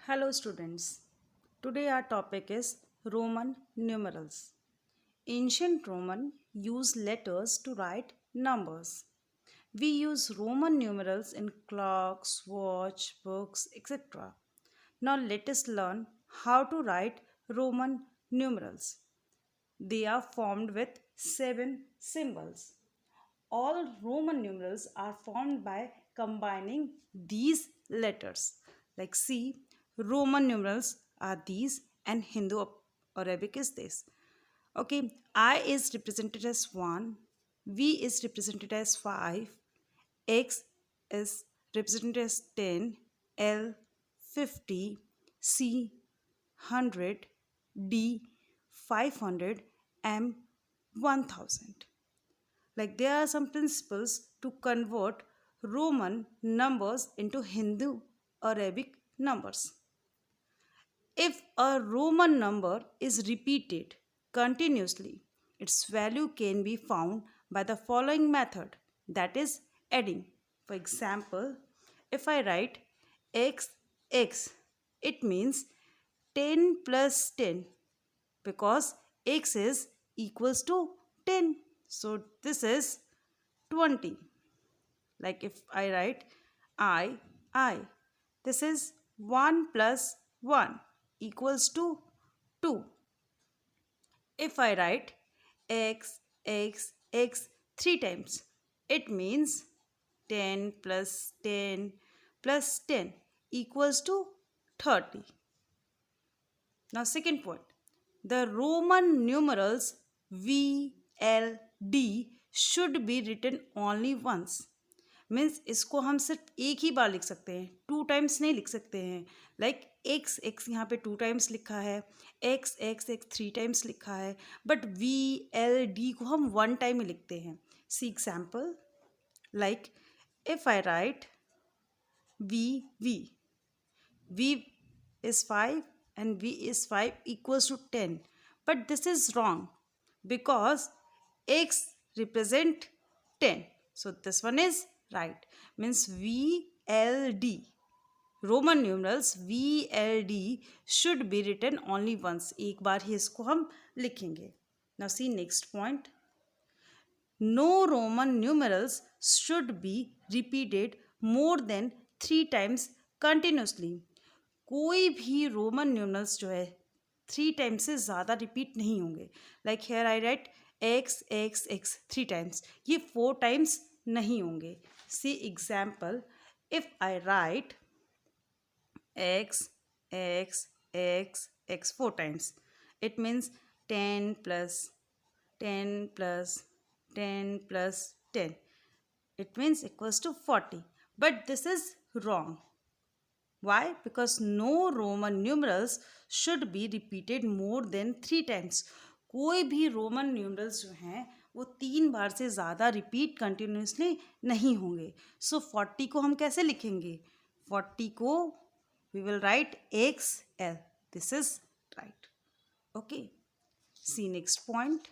Hello students. Today our topic is Roman numerals. Ancient Roman used letters to write numbers. We use Roman numerals in clocks, watch, books, etc. Now let us learn how to write Roman numerals. They are formed with 7 symbols. All Roman numerals are formed by combining these letters. Like see, Roman numerals are these and Hindu or Arabic is this. Okay, I is represented as 1, V is represented as 5, X is represented as 10, L 50, C 100, D 500, M 1000. Like there are some principles to convert Roman numbers into Hindu Arabic numbers. If a Roman number is repeated continuously, its value can be found by the following method, that is adding. For example, if I write x, it means 10 plus 10 because x is equals to 10. So this is 20. Like if I write I, this is 1 plus 1 equals to 2. If I write x 3 times, it means 10 plus 10 plus 10 equals to 30. Now, second point, the Roman numerals V, L, D should be written only once. Means इसको हम सिर्फ एक ही बार लिख सकते हैं, 2 times नहीं लिख सकते हैं. लाइक एक्स यहाँ पे 2 टाइम्स लिखा है, एक्स 3 टाइम्स लिखा है, बट वी एल डी को हम 1 टाइम ही लिखते हैं. See example, like if I write V is 5 and v is 5 equals to 10, but this is wrong because x represent 10, so this one is right. Means VLD, Roman numerals VLD should be written only once. एक बार ही इसको हम लिखेंगे. Now see next point. No Roman numerals should be repeated more than 3 times continuously. कोई भी Roman numerals जो है 3 times से ज़्यादा रिपीट नहीं होंगे. Like here I write X 3 times, ये 4 टाइम्स नहीं होंगे. See example, if I write X 4 times, it means 10 plus 10 plus 10 plus 10, it means equals to 40. But this is wrong. Why? Because no Roman numerals should be repeated more than 3 times. कोई भी Roman numerals जो हैं वो 3 बार से ज़्यादा repeat continuously नहीं होंगे. सो 40 को हम कैसे लिखेंगे? 40 को we will write XL. This is right. Okay. See next point.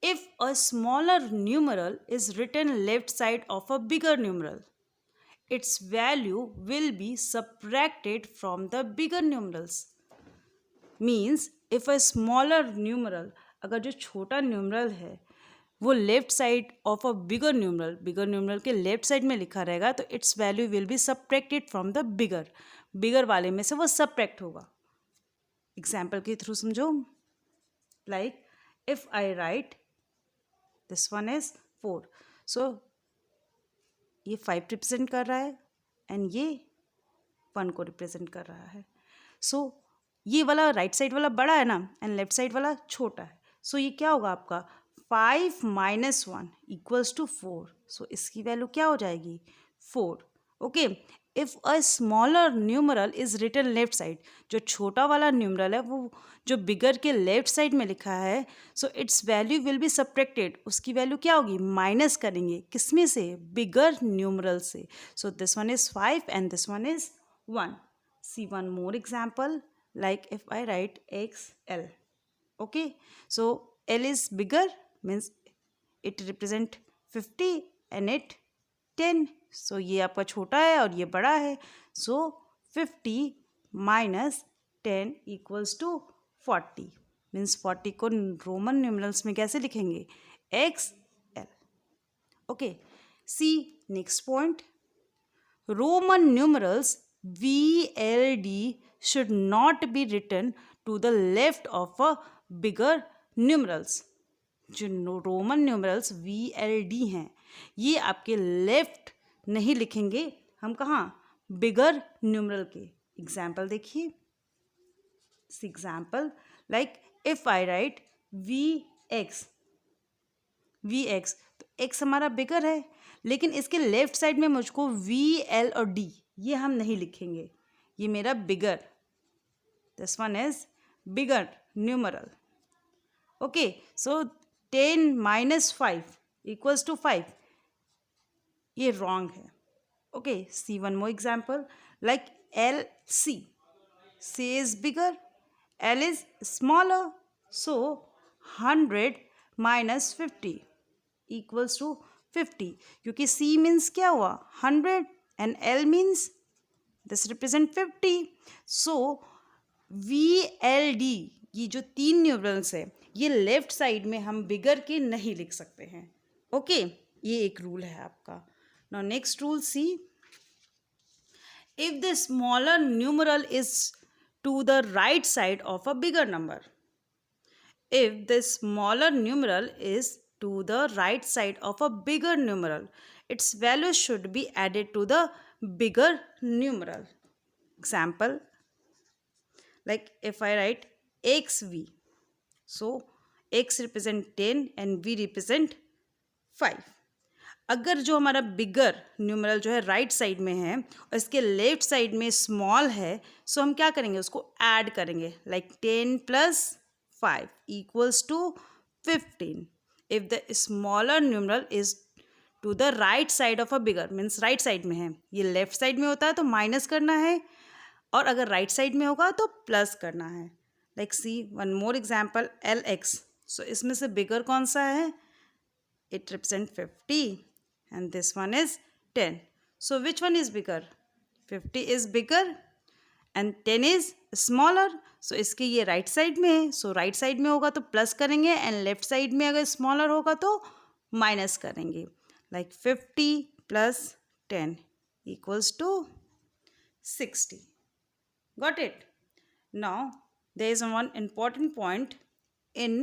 If a smaller numeral is written left side of a bigger numeral, its value will be subtracted from the bigger numerals. Means if a smaller numeral, अगर जो छोटा numeral है वो left side of a bigger numeral के left side में लिखा रहेगा तो it's value will be subtracted from the bigger वाले में से वो सब्ट्रैक्ट होगा. एग्जाम्पल के थ्रू समझो. Like if I right this one is 4, सो ये 5 रिप्रेजेंट कर रहा है एंड ये 1 को रिप्रेजेंट कर रहा है. सो ये वाला राइट साइड वाला बड़ा है ना एंड लेफ्ट साइड वाला छोटा है. सो ये क्या होगा आपका 5 minus 1 equals to 4. सो इसकी वैल्यू क्या हो जाएगी 4. Okay. If a smaller numeral is written left side, जो छोटा वाला न्यूमरल है वो जो बिगर के लेफ्ट साइड में लिखा है, so its value will be subtracted. उसकी वैल्यू क्या होगी माइनस करेंगे किसमें से बिगर न्यूमरल से. So this one is 5 and this one is 1. See one more example, like if I write XL. Okay, so L is bigger means it represent 50 and it 10. So ये आपका छोटा है और ये बड़ा है. So 50 minus 10 equals to 40 means 40 को Roman numerals में कैसे लिखेंगे? XL. Okay, see next point. Roman numerals VLD should not be written to the left of a bigger numerals. जो रोमन न्यूमरल्स VLD हैं ये आपके लेफ्ट नहीं लिखेंगे हम कहाँ? बिगर न्यूमरल के. एग्जाम्पल देखिए. Example like if I right VX तो x हमारा बिगर है लेकिन इसके लेफ्ट साइड में मुझको VL और D ये हम नहीं लिखेंगे. ये मेरा bigger. This one is bigger numeral. Okay, so 10 minus 5 equals to 5 ये रॉन्ग है. Okay, see one more example like LC. C is bigger, L is smaller, so 100 minus 50 equals to 50. क्योंकि C means क्या हुआ? 100 and L means this represent 50. So VLD ये जो तीन numerals है ये लेफ्ट साइड में हम बिगर के नहीं लिख सकते हैं. ओके, ये एक रूल है आपका. Now next rule see. If the smaller numeral is to the right side of a bigger number. If the smaller numeral is to the right side of a bigger numeral, its value should be added to the bigger numeral. Example, like if I write XV, so X represent 10 and V represent 5. अगर जो हमारा बिगर numeral जो है right side में है और इसके left side में स्मॉल है सो हम क्या करेंगे? उसको ऐड करेंगे. Like 10 plus 5 equals to 15. If the smaller numeral is to the right side of a bigger means right side में है. ये लेफ्ट साइड में होता है तो माइनस करना है और अगर राइट साइड में होगा तो प्लस करना है. लाइक सी वन मोर एग्जाम्पल LX. सो इसमें से बिगर कौन सा है? It represents 50 and this one is 10. So which one is bigger? 50 is bigger and 10 is smaller. So इसके ये राइट साइड में है. सो राइट साइड में होगा तो प्लस करेंगे एंड लेफ्ट साइड में अगर स्मॉलर होगा तो माइनस करेंगे. Like 50 plus 10 equals to 60. Got it? Now there is one important point. In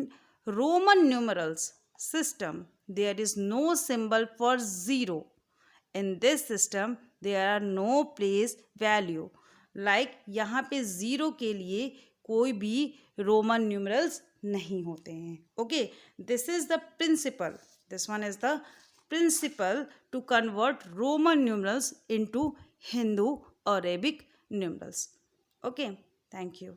Roman numerals system there is no symbol for 0. In this system there are no place value. Like यहाँ पे 0 के लिए कोई भी Roman numerals नहीं होते हैं. Okay, this is the principle. This one is the principle to convert Roman numerals into Hindu Arabic numerals. Okay, thank you.